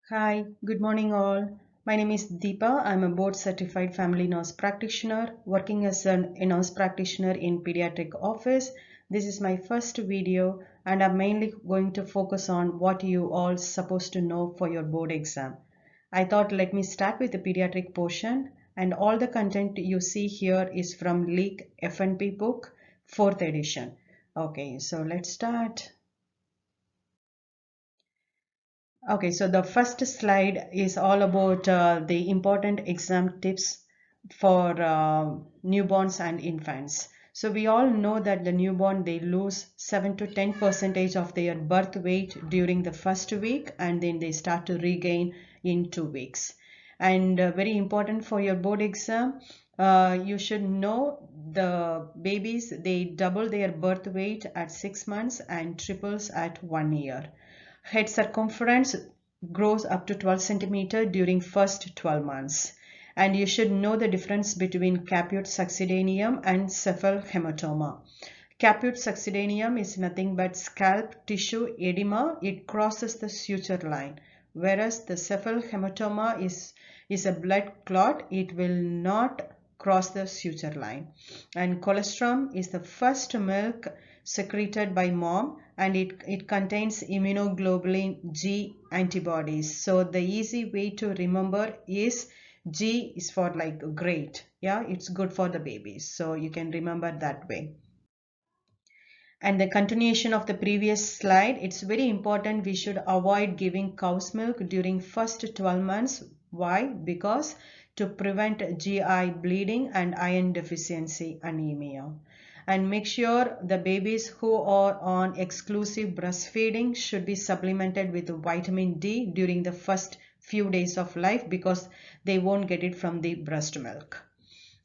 Hi, good morning all. My name is Deepa. I'm a board certified family nurse practitioner working as a nurse practitioner in pediatric office. This is my first video and I'm mainly going to focus on what you all supposed to know for your board exam. I thought let me start with the pediatric portion and all the content you see here is from Leak FNP book 4th edition. Okay, so let's start. Okay, so the first slide is all about the important exam tips for newborns and infants. So we all know that the newborn they lose 7 to 10 percentage of their birth weight during the first week and then they start to regain in 2 weeks. And very important for your board exam, you should know the babies they double their birth weight at 6 months and triples at 1 year. Head circumference grows up to 12 centimeter during first 12 months. And you should know the difference between caput succedaneum and cephalhematoma. Caput succedaneum is nothing but scalp tissue edema. It crosses the suture line. Whereas the cephalhematoma is a blood clot. It will not cross the suture line. And colostrum is the first milk secreted by mom and it contains immunoglobulin G antibodies. So the easy way to remember is G is for like great. Yeah, it's good for the babies. So you can remember that way. And the continuation of the previous slide, it's very important we should avoid giving cow's milk during first 12 months. Why? Because to prevent GI bleeding and iron deficiency anemia. And make sure the babies who are on exclusive breastfeeding should be supplemented with vitamin D during the first few days of life because they won't get it from the breast milk.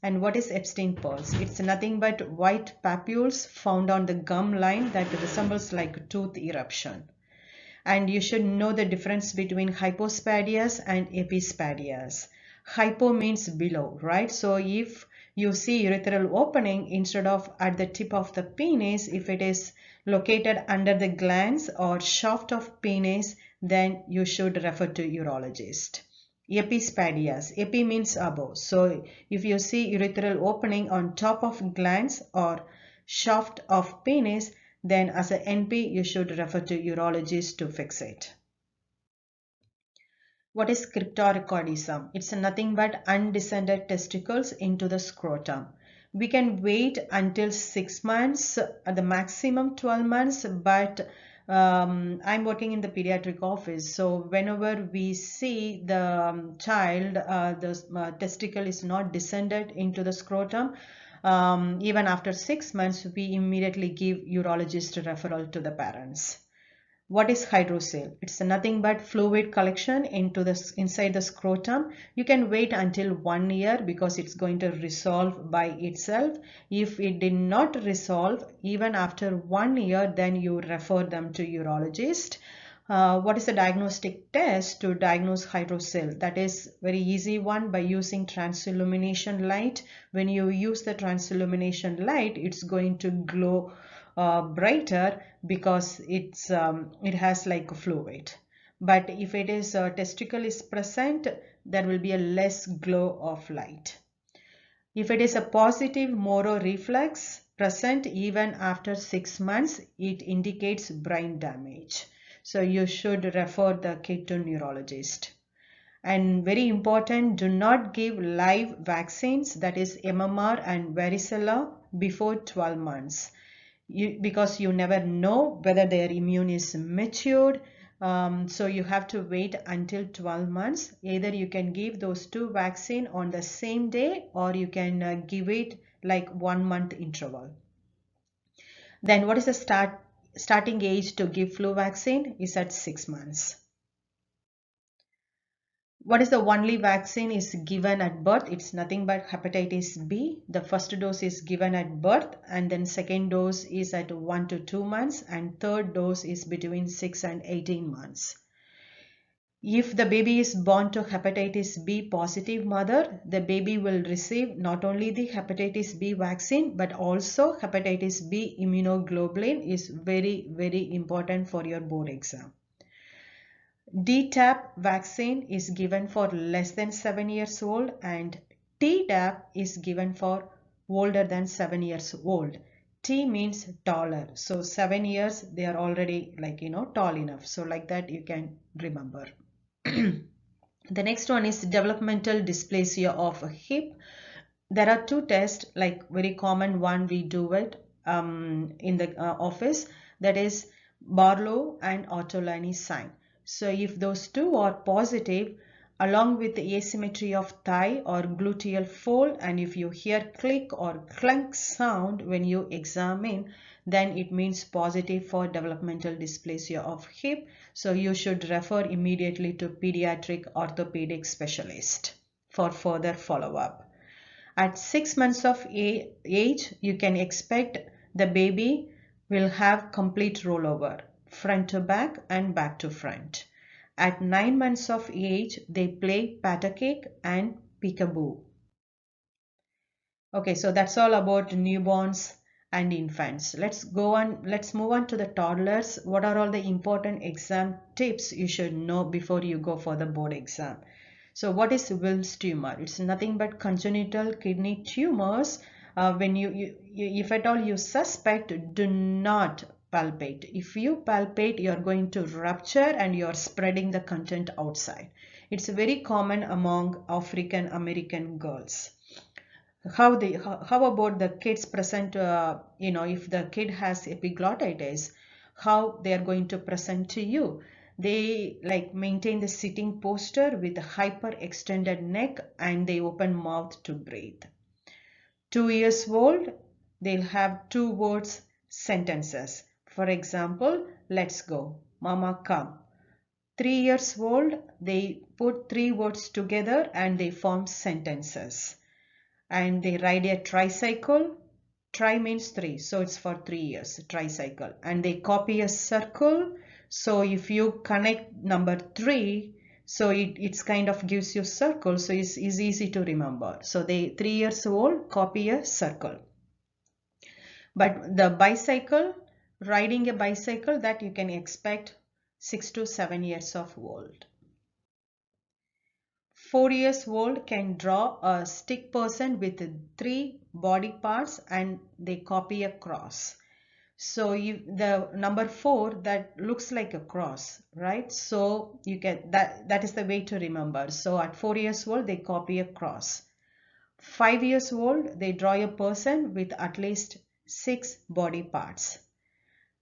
And what is Epstein pearls? It's nothing but white papules found on the gum line that resembles like tooth eruption. And you should know the difference between hypospadias and epispadias. Hypo means below, right? So if you see urethral opening instead of at the tip of the penis, if it is located under the glans or shaft of penis, then you should refer to urologist. Epispadias. Epi means above. So if you see urethral opening on top of glans or shaft of penis, then as a NP you should refer to urologist to fix it. What is cryptorchidism? It's nothing but undescended testicles into the scrotum. We can wait until 6 months, at the maximum 12 months, but I'm working in the pediatric office. So whenever we see the child, the testicle is not descended into the scrotum, even after 6 months, we immediately give urologist referral to the parents. What is hydrocele? It's nothing but fluid collection inside the scrotum. You can wait until 1 year because it's going to resolve by itself. If it did not resolve even after 1 year, then you refer them to urologist. What is the diagnostic test to diagnose hydrocele? That is very easy one by using transillumination light. When you use the transillumination light, it's going to glow brighter because it has like a fluid. But if it is testicle is present, there will be a less glow of light. If it is a positive Moro reflex present even after 6 months, it indicates brain damage. So you should refer the kid to neurologist. And very important, do not give live vaccines, that is MMR and varicella, before 12 months. Because you never know whether their immune is matured. So you have to wait until 12 months. Either you can give those two vaccines on the same day or you can give it like 1 month interval. Then what is the starting age to give flu vaccine is at 6 months. What is the only vaccine is given at birth? It's nothing but hepatitis B. The first dose is given at birth and then second dose is at 1 to 2 months and third dose is between 6 and 18 months. If the baby is born to hepatitis B positive mother, the baby will receive not only the hepatitis B vaccine but also hepatitis B immunoglobulin is very, very important for your board exam. DTaP vaccine is given for less than 7 years old, and TDAP is given for older than 7 years old. T means taller. So 7 years, they are already tall enough. So like that you can remember. The next one is developmental dysplasia of a hip. There are two tests, like very common one we do it in the office, that is Barlow and Ortolani sign. So if those two are positive, along with the asymmetry of thigh or gluteal fold, and if you hear click or clunk sound when you examine, then it means positive for developmental dysplasia of hip. So you should refer immediately to pediatric orthopedic specialist for further follow-up. At 6 months of age, you can expect the baby will have complete rollover, front to back and back to front. At 9 months of age, they play patacake and peekaboo. Okay, so that's all about newborns and infants. Let's move on to the toddlers. What are all the important exam tips you should know before you go for the board exam? So what is Wilms tumor? It's nothing but congenital kidney tumors. When if at all you suspect, do not palpate. If you palpate, you're going to rupture and you're spreading the content outside. It's very common among African American girls. How about the kids present, if the kid has epiglottitis, how they are going to present to you? They like maintain the sitting posture with a hyper extended neck and they open mouth to breathe. 2 years old, they'll have two words sentences. For example, let's go, mama come. 3 years old, they put three words together and they form sentences. And they ride a tricycle. Tri means three, so it's for 3 years, tricycle. And they copy a circle. So if you connect number three, so it's kind of gives you circle, so it's easy to remember. So they 3 years old copy a circle. But the bicycle, riding a bicycle, that you can expect 6 to 7 years of old. 4 years old can draw a stick person with three body parts and they copy a cross. So the number 4 that looks like a cross, right? So you get that is the way to remember. So at 4 years old they copy a cross. 5 years old they draw a person with at least 6 body parts.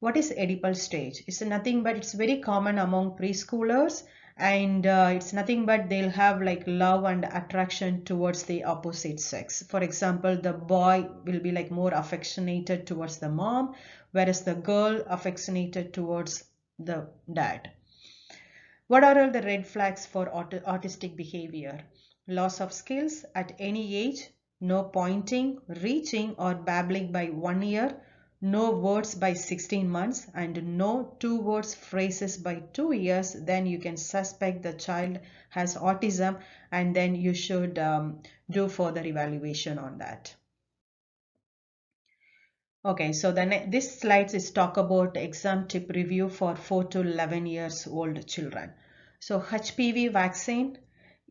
What is Oedipal stage? It's nothing but it's very common among preschoolers, and it's nothing but they'll have like love and attraction towards the opposite sex. For example, the boy will be like more affectionated towards the mom, whereas the girl affectionated towards the dad. What are all the red flags for autistic behavior? Loss of skills at any age, no pointing, reaching or babbling by 1 year, no words by 16 months, and no two words phrases by 2 years, then you can suspect the child has autism, and then you should do further evaluation on that. Okay, so this slides is talk about exam tip review for 4 to 11 years old children. So HPV vaccine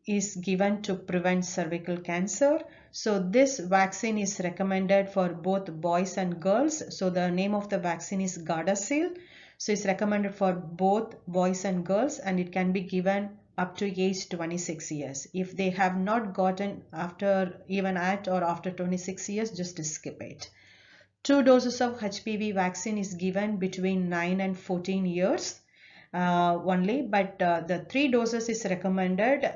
is given to prevent cervical cancer. So this vaccine is recommended for both boys and girls. So the name of the vaccine is Gardasil. So it's recommended for both boys and girls, and it can be given up to age 26 years. If they have not gotten after even at or after 26 years, just skip it. 2 doses of HPV vaccine is given between 9 and 14 years only, but the 3 doses is recommended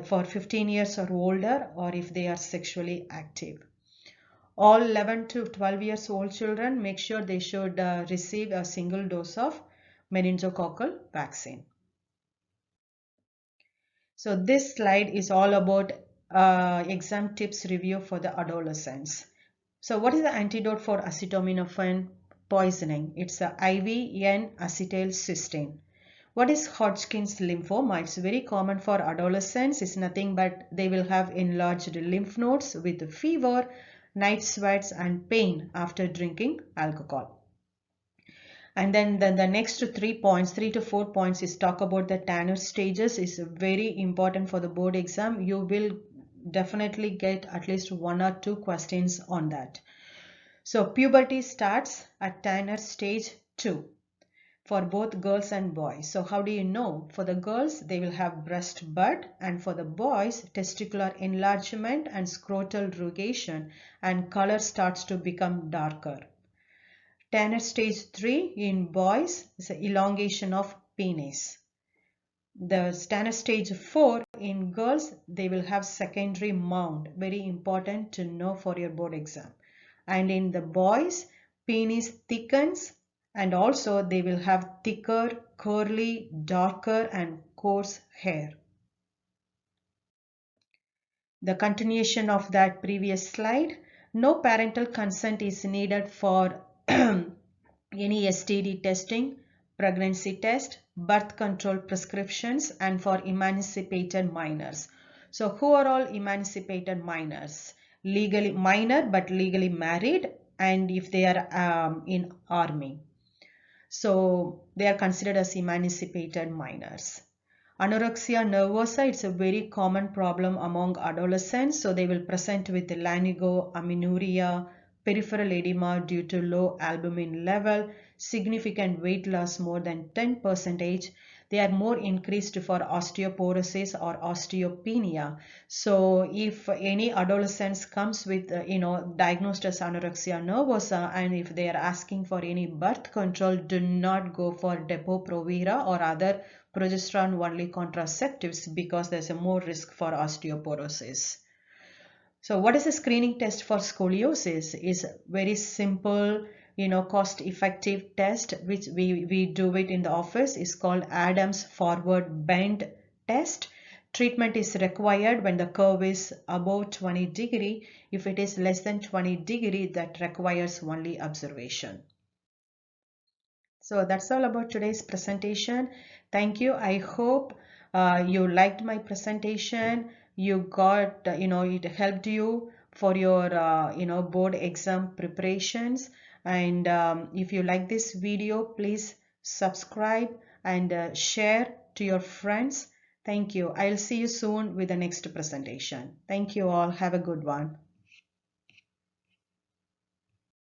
for 15 years or older, or if they are sexually active. All 11 to 12 years old children, make sure they should receive a single dose of meningococcal vaccine. So this slide is all about exam tips review for the adolescents. So what is the antidote for acetaminophen poisoning? It's a IV N-acetylcysteine. What is Hodgkin's lymphoma? It's very common for adolescents. It's nothing but they will have enlarged lymph nodes with fever, night sweats and pain after drinking alcohol. And then the next 3 points, 3 to 4 points, is talk about the Tanner stages. Is very important for the board exam. You will definitely get at least 1 or 2 questions on that. So puberty starts at Tanner stage 2 for both girls and boys. So how do you know? For the girls, they will have breast bud, and for the boys, testicular enlargement and scrotal rugation, and color starts to become darker. Tanner stage 3 in boys is elongation of penis. The Tanner stage 4 in girls, they will have secondary mound. Very important to know for your board exam. And in the boys, penis thickens, and also they will have thicker, curly, darker and coarse hair. The continuation of that previous slide, no parental consent is needed for any STD testing, pregnancy test, birth control prescriptions, and for emancipated minors. So who are all emancipated minors? Legally minor but legally married, and if they are in army. So they are considered as emancipated minors. Anorexia nervosa, it's a very common problem among adolescents. So they will present with laryngomyenuria, peripheral edema due to low albumin level, significant weight loss more than 10%. They are more increased for osteoporosis or osteopenia. So if any adolescents comes with, diagnosed as anorexia nervosa, and if they are asking for any birth control, do not go for Depo-Provera or other progesterone only contraceptives, because there's a more risk for osteoporosis. So what is the screening test for scoliosis? Is very simple, cost effective test, which we do it in the office, is called Adams forward bend test. Treatment is required when the curve is above 20 degree. If it is less than 20 degree, that requires only observation. So that's all about today's presentation. Thank you. I hope you liked my presentation. You got, it helped you for your, board exam preparations. And if you like this video, please subscribe and share to your friends. Thank you. I'll see you soon with the next presentation. Thank you all. Have a good one.